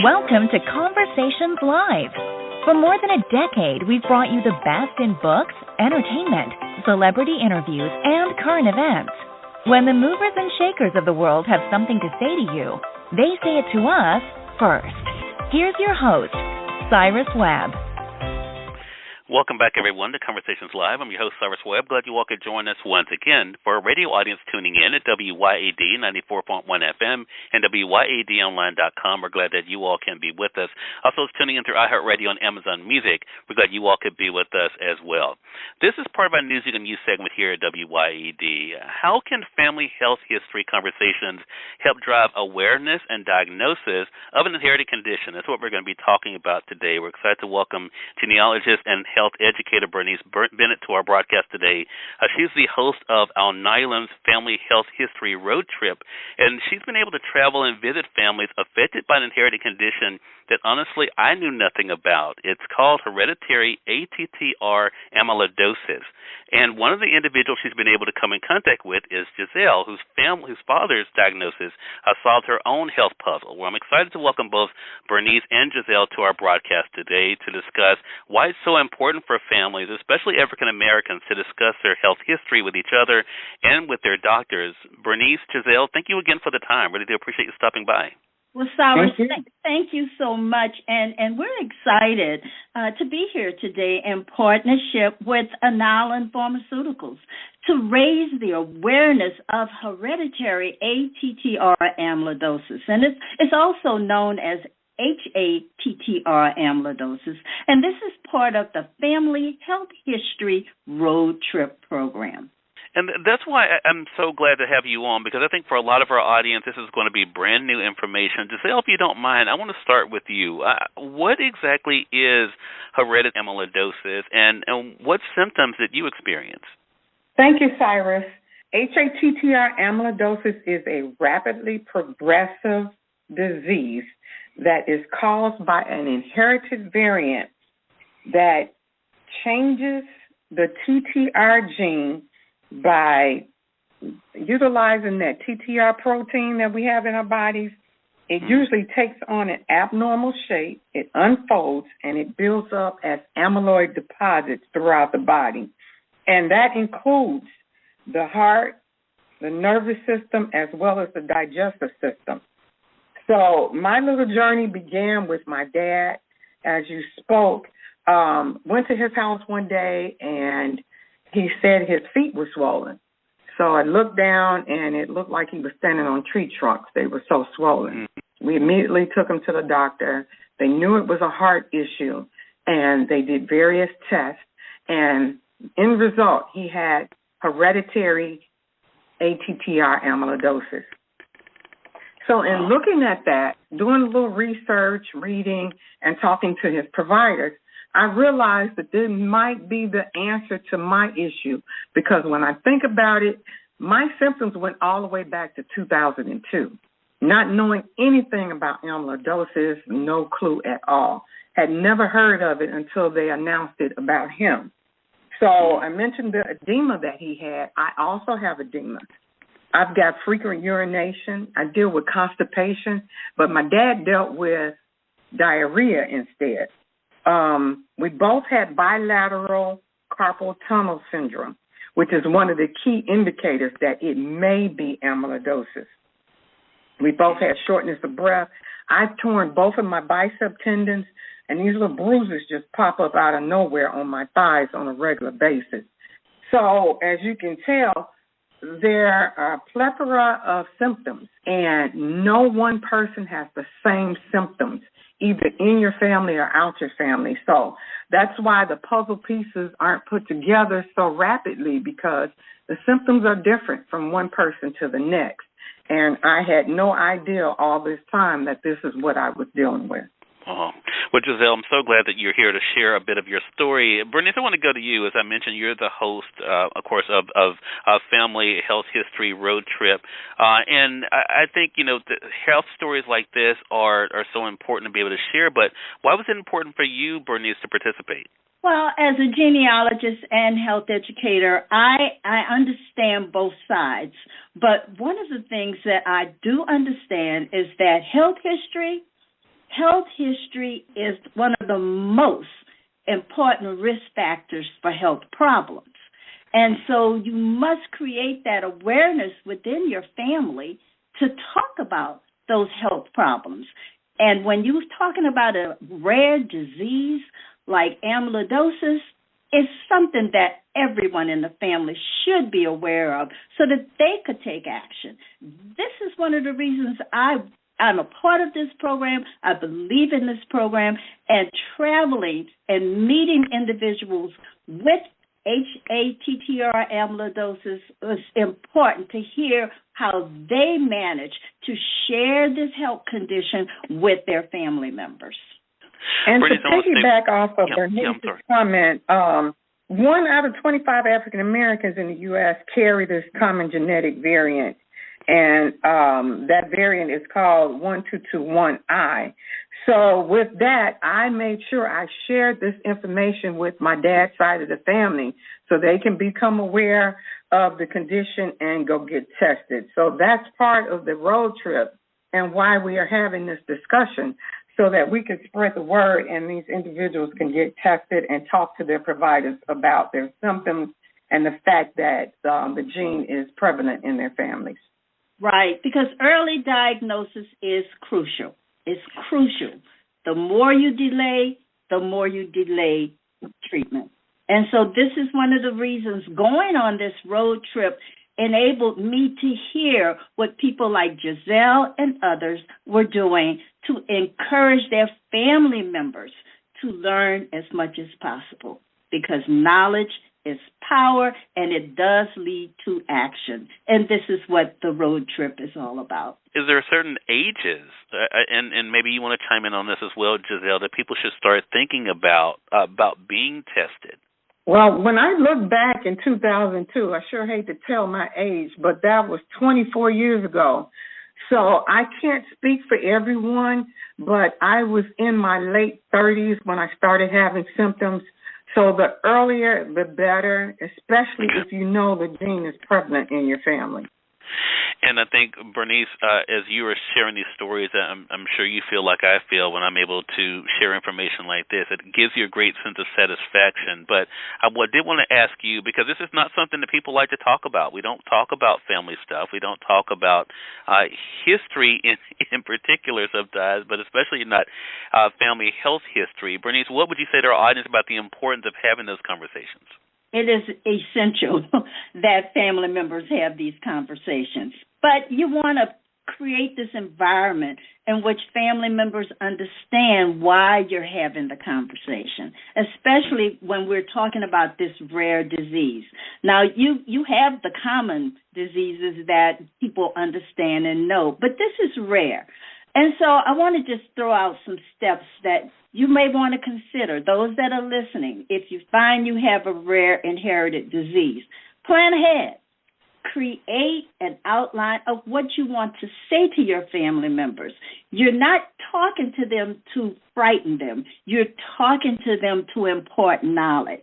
Welcome to Conversations Live. For more than a decade, we've brought you the best in books, entertainment, celebrity interviews, and current events. When the movers and shakers of the world have something to say to you, they say it to us first. Here's your host, Cyrus Webb. Welcome back, everyone, to Conversations Live. I'm your host, Cyrus Webb. Glad you all could join us once again. For our radio audience tuning in at WYAD 94.1 FM and WYADonline.com, we're glad that you all can be with us. Also, tuning in through iHeartRadio and Amazon Music, we're glad you all could be with us as well. This is part of our News You Can Use segment here at WYAD. How can family health history conversations help drive awareness and diagnosis of an inherited condition? That's what we're going to be talking about today. We're excited to welcome genealogist and health educator Bernice Bennett to our broadcast today. She's the host of Alnylam's Family Health History Road Trip, and she's been able to travel and visit families affected by an inherited condition that honestly I knew nothing about. It's called hereditary ATTR amyloidosis. And one of the individuals she's been able to come in contact with is Giselle, whose father's diagnosis solved her own health puzzle. Well, I'm excited to welcome both Bernice and Giselle to our broadcast today to discuss why it's so important for families, especially African Americans, to discuss their health history with each other and with their doctors. Bernice, Giselle, thank you again for the time. Really do appreciate you stopping by. Well, Cyrus, thank you so much, and we're excited to be here today in partnership with Alnylam Pharmaceuticals to raise the awareness of hereditary ATTR amyloidosis, and it's also known as HATTR amyloidosis, and this is part of the Family Health History Road Trip program. And that's why I'm so glad to have you on, because I think for a lot of our audience, this is going to be brand new information. Giselle, if you don't mind, I want to start with you. What exactly is hereditary amyloidosis, and what symptoms did you experience? Thank you, Cyrus. HATTR amyloidosis is a rapidly progressive disease that is caused by an inherited variant that changes the TTR gene by utilizing that TTR protein that we have in our bodies. It usually takes on an abnormal shape, it unfolds, and it builds up as amyloid deposits throughout the body. And that includes the heart, the nervous system, as well as the digestive system. So my little journey began with my dad, as you spoke. Went to his house one day, and he said his feet were swollen. So I looked down, and it looked like he was standing on tree trunks. They were so swollen. We immediately took him to the doctor. They knew it was a heart issue, and they did various tests. And in result, he had hereditary ATTR amyloidosis. So in looking at that, doing a little research, reading, and talking to his providers, I realized that this might be the answer to my issue, because when I think about it, my symptoms went all the way back to 2002. Not knowing anything about amyloidosis, no clue at all. Had never heard of it until they announced it about him. So I mentioned the edema that he had. I also have edema. I've got frequent urination. I deal with constipation, but my dad dealt with diarrhea instead. We both had bilateral carpal tunnel syndrome, which is one of the key indicators that it may be amyloidosis. We both had shortness of breath. I've torn both of my bicep tendons, and these little bruises just pop up out of nowhere on my thighs on a regular basis. So as you can tell, there are a plethora of symptoms, and no one person has the same symptoms, either in your family or out your family. So that's why the puzzle pieces aren't put together so rapidly, because the symptoms are different from one person to the next. And I had no idea all this time that this is what I was dealing with. Oh. Well, Giselle, I'm so glad that you're here to share a bit of your story. Bernice, I want to go to you. As I mentioned, you're the host, of course, of Family Health History Road Trip. And I think, the health stories like this are so important to be able to share. But why was it important for you, Bernice, to participate? Well, as a genealogist and health educator, I understand both sides. But one of the things that I do understand is that health history Health history is one of the most important risk factors for health problems. And so you must create that awareness within your family to talk about those health problems. And when you're talking about a rare disease like amyloidosis, it's something that everyone in the family should be aware of so that they could take action. This is one of the reasons I'm a part of this program. I believe in this program, and traveling and meeting individuals with ATTR amyloidosis is important to hear how they manage to share this health condition with their family members. And to piggyback off of Bernice's comment, 1 out of 25 African Americans in the U.S. carry this common genetic variant, and that variant is called 1221I. So with that, I made sure I shared this information with my dad's side of the family so they can become aware of the condition and go get tested. So that's part of the road trip and why we are having this discussion, so that we can spread the word and these individuals can get tested and talk to their providers about their symptoms and the fact that the gene is prevalent in their families. Right, because early diagnosis is crucial. It's crucial. The more you delay, the more you delay treatment. And so this is one of the reasons going on this road trip enabled me to hear what people like Giselle and others were doing to encourage their family members to learn as much as possible, because knowledge is power and it does lead to action. And this is what the road trip is all about. Is there certain ages, and maybe you want to chime in on this as well, Giselle, that people should start thinking about being tested? Well, when I look back in 2002, I sure hate to tell my age, but that was 24 years ago. So I can't speak for everyone, but I was in my late 30s when I started having symptoms. So the earlier, the better, especially if you know the gene is prevalent in your family. And I think, Bernice, as you are sharing these stories, I'm sure you feel like I feel when I'm able to share information like this. It gives you a great sense of satisfaction. But I did want to ask you, because this is not something that people like to talk about. We don't talk about family stuff. We don't talk about history in particular sometimes, but especially not family health history. Bernice, what would you say to our audience about the importance of having those conversations? It is essential that family members have these conversations. But you want to create this environment in which family members understand why you're having the conversation, especially when we're talking about this rare disease. Now, you have the common diseases that people understand and know, but this is rare. And so I want to just throw out some steps that you may want to consider, those that are listening. If you find you have a rare inherited disease, plan ahead. Create an outline of what you want to say to your family members. You're not talking to them to frighten them. You're talking to them to impart knowledge.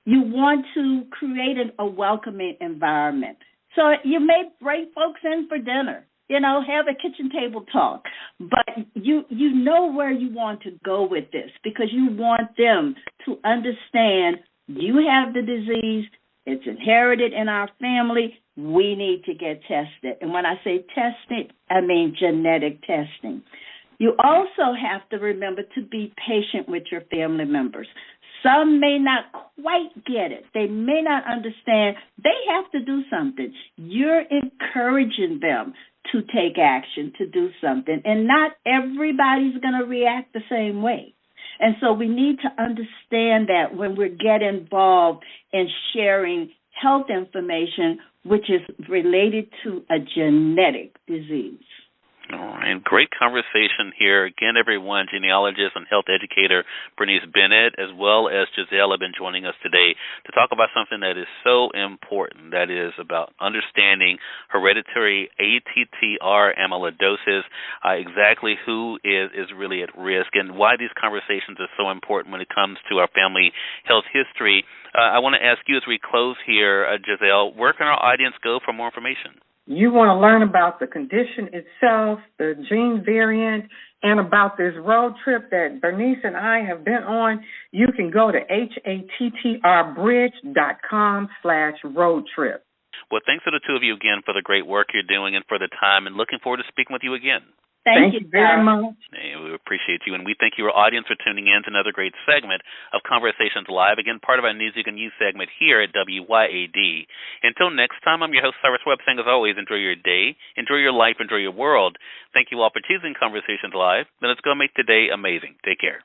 You want to create a welcoming environment. So you may bring folks in for dinner. Have a kitchen table talk. But you know where you want to go with this, because you want them to understand you have the disease. It's inherited in our family. We need to get tested. And when I say testing, I mean genetic testing. You also have to remember to be patient with your family members. Some may not quite get it. They may not understand. They have to do something. You're encouraging them to take action, to do something. And not everybody's going to react the same way. And so we need to understand that when we get involved in sharing health information, which is related to a genetic disease. All right, great conversation here. Again, everyone, genealogist and health educator Bernice Bennett, as well as Giselle, have been joining us today to talk about something that is so important, that is about understanding hereditary ATTR amyloidosis, exactly who is really at risk, and why these conversations are so important when it comes to our family health history. I want to ask you as we close here, Giselle, where can our audience go for more information? You want to learn about the condition itself, the gene variant. and about this road trip that Bernice and I have been on, you can go to hattrBridge.com/road trip. Well, thanks to the two of you again for the great work you're doing and for the time, and looking forward to speaking with you again. Thank you very much. We appreciate you, and we thank your audience for tuning in to another great segment of Conversations Live, again, part of our News You Can Use segment here at WYAD. Until next time, I'm your host, Cyrus Webb, saying, as always, enjoy your day, enjoy your life, enjoy your world. Thank you all for choosing Conversations Live. Then let's go make today amazing. Take care.